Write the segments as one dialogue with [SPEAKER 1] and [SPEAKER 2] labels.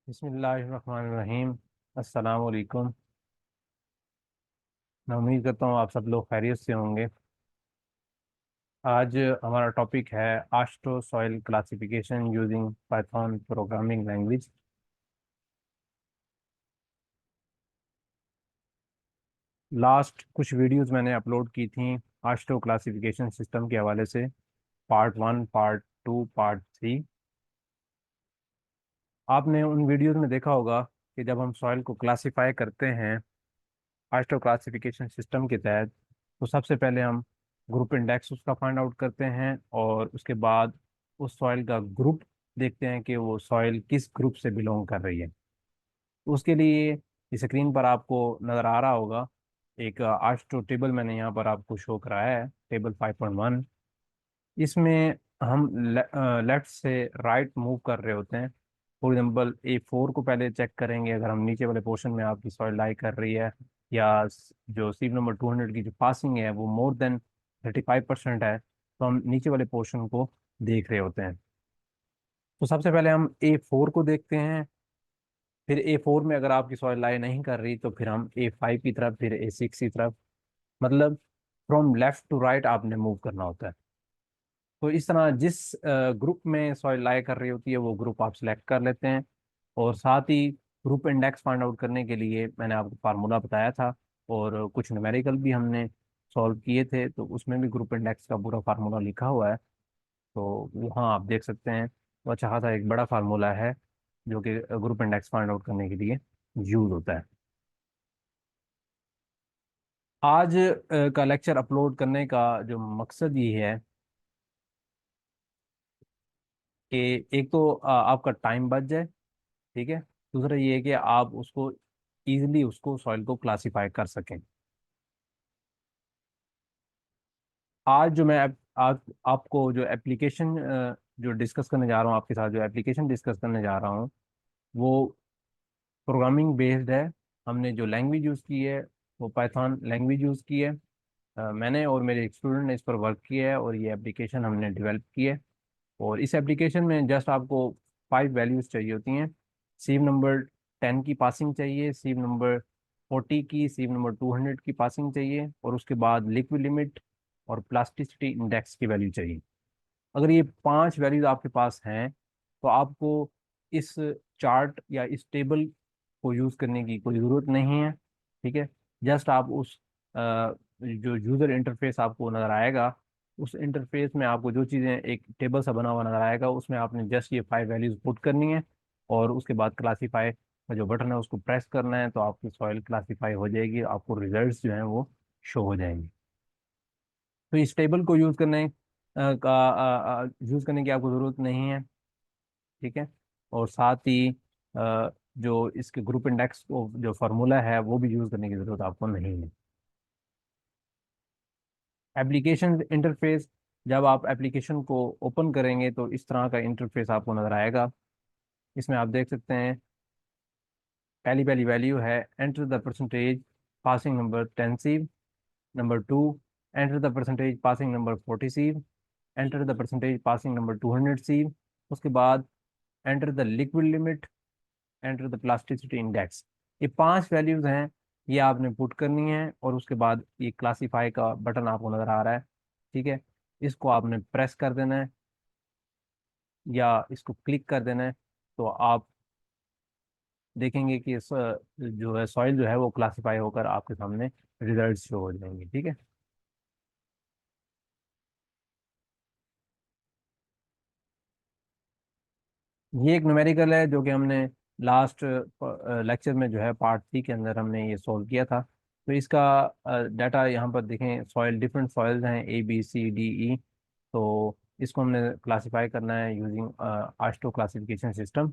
[SPEAKER 1] बिस्मिल्लाहिर्रहमानिर्रहीम। अस्सलाम वालेकुम। मैं उम्मीद करता हूँ आप सब लोग खैरियत से होंगे। आज हमारा टॉपिक है astro soil classification using Python programming language. Last कुछ वीडियोस मैंने अपलोड की थी आस्ट्रो क्लासिफिकेशन सिस्टम के हवाले से, पार्ट 1, पार्ट 2, पार्ट 3। आपने उन वीडियोस में देखा होगा कि जब हम सॉइल को क्लासिफाई करते हैं आस्ट्रो क्लासिफिकेशन सिस्टम के तहत, तो सबसे पहले हम ग्रुप इंडेक्स उसका फाइंड आउट करते हैं और उसके बाद उस सॉइल का ग्रुप देखते हैं कि वो सॉइल किस ग्रुप से बिलोंग कर रही है। उसके लिए इस स्क्रीन पर आपको नज़र आ रहा होगा एक आस्ट्रो टेबल मैंने यहाँ पर आपको शो कराया है, टेबल 5.1। इसमें हम लेफ्ट से राइट मूव कर रहे होते हैं। फॉर एग्जाम्पल A4 को पहले चेक करेंगे, अगर हम नीचे वाले पोर्शन में आपकी सॉइल लाई कर रही है या जो सीव नंबर 200 की जो पासिंग है वो मोर देन 35% है, तो हम नीचे वाले पोर्शन को देख रहे होते हैं। तो सबसे पहले हम A4 को देखते हैं। फिर A4 में अगर आपकी सॉइल लाई नहीं कर रही तो फिर हम A5 की तरफ, फिर A6 की तरफ, मतलब फ्रॉम लेफ्ट टू राइट आपने मूव करना होता है। तो इस तरह जिस ग्रुप में सॉइल लाई कर रही होती है वो ग्रुप आप सिलेक्ट कर लेते हैं। और साथ ही ग्रुप इंडेक्स फाइंड आउट करने के लिए मैंने आपको फार्मूला बताया था और कुछ न्यूमेरिकल भी हमने सॉल्व किए थे, तो उसमें भी ग्रुप इंडेक्स का पूरा फार्मूला लिखा हुआ है। तो वहाँ आप देख सकते हैं, वो अच्छा खासा एक बड़ा फार्मूला है जो कि ग्रुप इंडेक्स फाइंड आउट करने के लिए यूज होता है। आज का लेक्चर अपलोड करने का जो मकसद ये है कि एक तो आपका टाइम बच जाए, ठीक है। दूसरा ये है कि आप उसको इजीली उसको सॉइल को क्लासिफाई कर सकें। आज जो मैं आज आपको जो एप्लीकेशन जो डिस्कस करने जा रहा हूँ, आपके साथ जो एप्लीकेशन डिस्कस करने जा रहा हूँ वो प्रोग्रामिंग बेस्ड है। हमने जो लैंग्वेज यूज़ की है वो पाइथन लैंग्वेज यूज़ की है। मैंने और मेरे एक स्टूडेंट ने इस पर वर्क किया है और ये एप्लीकेशन हमने डेवलप की है। और इस एप्लीकेशन में जस्ट आपको 5 वैल्यूज चाहिए होती हैं। सीव नंबर 10 की पासिंग चाहिए, सीव नंबर 40 की, सीव नंबर 200 की पासिंग चाहिए, और उसके बाद लिक्विड लिमिट और प्लास्टिसिटी इंडेक्स की वैल्यू चाहिए। अगर ये 5 वैल्यूज आपके पास हैं तो आपको इस चार्ट या इस टेबल को यूज़ करने की कोई ज़रूरत नहीं है, ठीक है। जस्ट आप उस जो यूज़र इंटरफेस आपको नज़र आएगा, उस इंटरफेस में आपको जो चीज़ें एक टेबल सा बना हुआ नज़र आएगा उसमें आपने जस्ट ये 5 वैल्यूज पुट करनी है और उसके बाद क्लासीफाई का जो बटन है उसको प्रेस करना है, तो आपकी सॉइल क्लासीफाई हो जाएगी, आपको रिजल्ट्स जो हैं वो शो हो जाएंगे। तो इस टेबल को यूज़ करने का यूज़ करने की आपको ज़रूरत नहीं है, ठीक है। और साथ ही जो इसके ग्रुप इंडेक्स को जो फार्मूला है वो भी यूज़ करने की ज़रूरत आपको नहीं है। एप्लीकेशन इंटरफेस, जब आप एप्लीकेशन को ओपन करेंगे तो इस तरह का इंटरफेस आपको नज़र आएगा। इसमें आप देख सकते हैं पहली पहली वैल्यू है enter the percentage passing number 10 sieve. Number 2, enter the percentage passing number 40 sieve. Enter the percentage passing number 200 sieve. उसके बाद enter the liquid limit, enter the plasticity index. ये 5 वैल्यूज हैं, ये आपने पुट करनी है और उसके बाद ये क्लासीफाई का बटन आपको नजर आ रहा है, ठीक है। इसको आपने प्रेस कर देना है या इसको क्लिक कर देना है, तो आप देखेंगे कि जो है सॉइल जो है वो क्लासीफाई होकर आपके सामने रिजल्ट शो हो जाएंगे, ठीक है। ये एक न्यूमेरिकल है जो कि हमने लास्ट लेक्चर में जो है पार्ट 3 के अंदर हमने ये सॉल्व किया था। तो इसका डाटा यहाँ पर देखें, सॉइल डिफरेंट सॉइल्स हैं A B C D E। तो इसको हमने क्लासिफाई करना है यूजिंग आस्ट्रो क्लासिफिकेशन सिस्टम।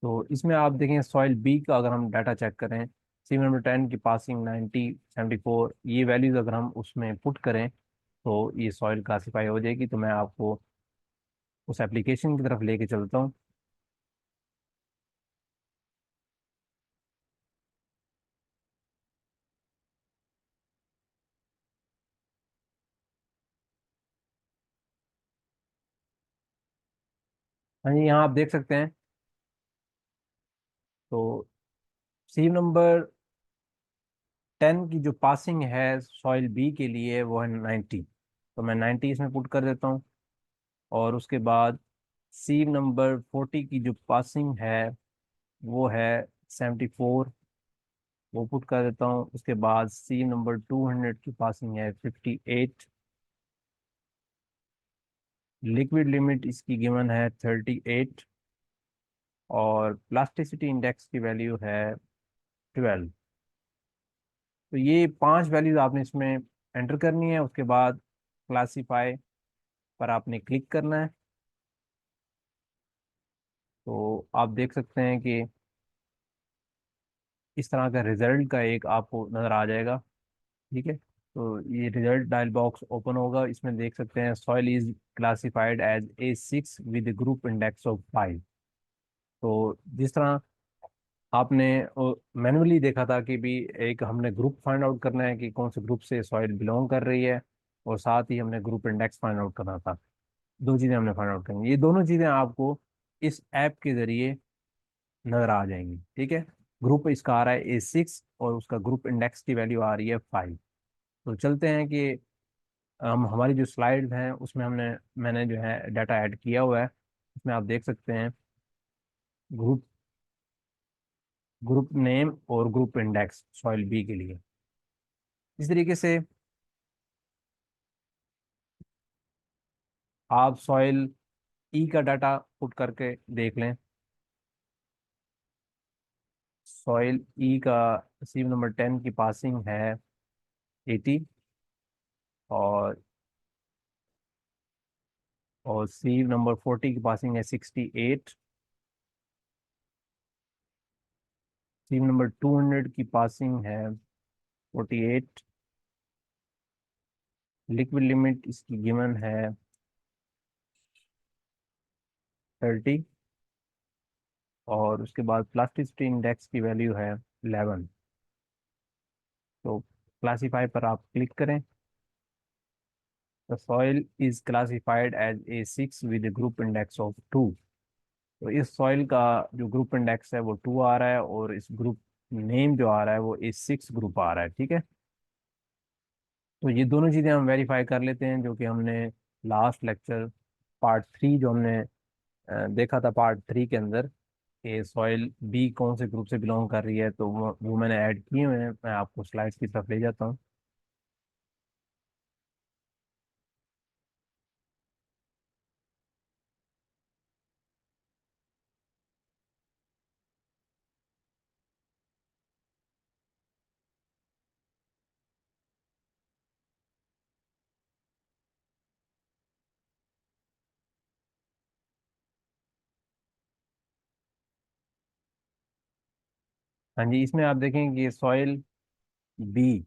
[SPEAKER 1] तो इसमें आप देखें सॉइल बी का अगर हम डाटा चेक करें, सी नंबर 10 की पासिंग 90, 74, ये वैल्यूज अगर हम उसमें पुट करें तो ये सॉइल क्लासिफाई हो जाएगी। तो मैं आपको उस एप्लीकेशन की तरफ लेके चलता हूँ। हाँ जी, यहाँ आप देख सकते हैं तो सी नंबर 10 की जो पासिंग है सॉइल बी के लिए वो है 90, तो मैं 90 इसमें पुट कर देता हूँ। और उसके बाद सी नंबर 40 की जो पासिंग है वो है 74, वो पुट कर देता हूँ। उसके बाद सी नंबर 200 की पासिंग है 58, लिक्विड लिमिट इसकी गिवन है 38, और प्लास्टिसिटी इंडेक्स की वैल्यू है 12। तो ये 5 वैल्यूज आपने इसमें एंटर करनी है। उसके बाद क्लासीफाई पर आपने क्लिक करना है। तो आप देख सकते हैं कि इस तरह का रिजल्ट का एक आपको नज़र आ जाएगा। ठीक है, तो ये रिजल्ट डायल बॉक्स ओपन होगा। इसमें देख सकते हैं soil is classified as A6 with group index of 5। तो जिस तरह आपने मैनुअली देखा था कि भी एक हमने ग्रुप फाइंड आउट करना है कि कौन से ग्रुप से सॉइल बिलोंग कर रही है, और साथ ही हमने ग्रुप इंडेक्स फाइंड आउट करना था। दो चीज़ें हमने फाइंड आउट करनी, ये दोनों चीज़ें आपको इस ऐप के जरिए नजर आ जाएंगी। ठीक है, ग्रुप इसका आ रहा है A6 और उसका ग्रुप इंडेक्स की वैल्यू आ रही है 5। तो चलते हैं कि हम हमारी जो स्लाइड्स हैं उसमें मैंने जो है डाटा ऐड किया हुआ है। उसमें आप देख सकते हैं ग्रुप ग्रुप नेम और ग्रुप इंडेक्स सॉइल बी के लिए। इस तरीके से आप सॉइल ई का डाटा पुट करके देख लें। सॉइल ई का सी नंबर 10 की पासिंग है 80, और सी नंबर 40 की पासिंग है 68। सी नंबर 200 की पासिंग है 48। लिक्विड लिमिट इसकी गिवन है 30, और उसके बाद प्लास्टिसिटी इंडेक्स की वैल्यू है 11। तो क्लासीफाई पर आप क्लिक करें। The soil is classified as A6 with group index of 2। तो इस सॉइल का जो ग्रुप इंडेक्स है वो 2 आ रहा है, और इस ग्रुप नेम जो आ रहा है वो A6 ग्रुप आ रहा है। ठीक है, तो ये दोनों चीज़ें हम वेरीफाई कर लेते हैं जो कि हमने लास्ट लेक्चर पार्ट 3 जो हमने देखा था पार्ट 3 के अंदर, कि सॉइल बी कौन से ग्रुप से बिलोंग कर रही है। तो वो मैंने ऐड किए हुए हैं। मैं आपको स्लाइड्स की तरफ ले जाता हूँ। हाँ जी, इसमें आप देखें कि सॉइल बी,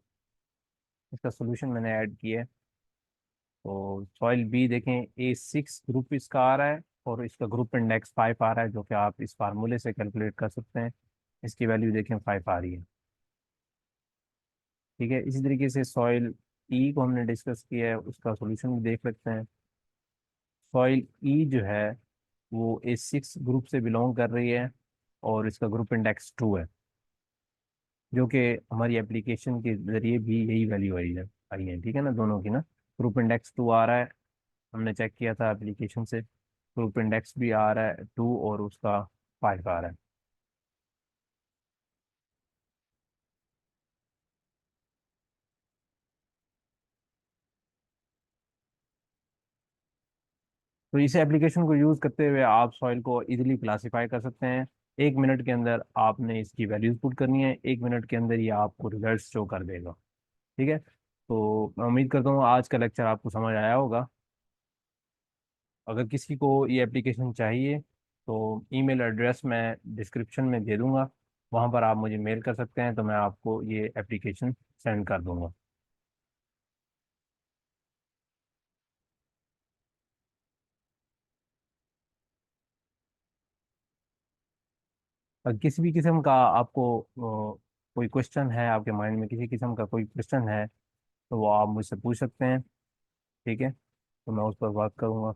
[SPEAKER 1] इसका सोल्यूशन मैंने ऐड किया है। तो सॉइल बी देखें A6 ग्रुप इसका आ रहा है, और इसका ग्रुप इंडेक्स 5 आ रहा है, जो कि आप इस फार्मूले से कैलकुलेट कर सकते हैं। इसकी वैल्यू देखें 5 आ रही है। ठीक है, इसी तरीके से सॉइल ई को हमने डिस्कस किया है, उसका सोल्यूशन भी देख सकते हैं। सॉइल ई जो है वो A6 ग्रुप से बिलोंग कर रही है, और इसका ग्रुप इंडेक्स 2 है, जो कि हमारी एप्लीकेशन के जरिए भी यही वैल्यू आई है। ठीक है ना, दोनों की ना ग्रुप इंडेक्स 2 आ रहा है। हमने चेक किया था एप्लीकेशन से, ग्रुप इंडेक्स भी आ रहा है 2, और उसका 5 आ रहा है। तो इस एप्लीकेशन को यूज़ करते हुए आप सॉइल को इजीली क्लासीफाई कर सकते हैं। 1 मिनट के अंदर आपने इसकी वैल्यूज पुट करनी है, 1 मिनट के अंदर ये आपको रिजल्ट शो कर देगा। ठीक है, तो मैं उम्मीद करता हूँ आज का लेक्चर आपको समझ आया होगा। अगर किसी को ये एप्लीकेशन चाहिए तो ईमेल एड्रेस मैं डिस्क्रिप्शन में दे दूंगा, वहाँ पर आप मुझे मेल कर सकते हैं, तो मैं आपको ये एप्लीकेशन सेंड कर दूंगा। अगर किसी भी किस्म का आपको कोई क्वेश्चन है, आपके माइंड में किसी किस्म का कोई क्वेश्चन है, तो वो आप मुझसे पूछ सकते हैं। ठीक है, तो मैं उस पर बात करूँगा।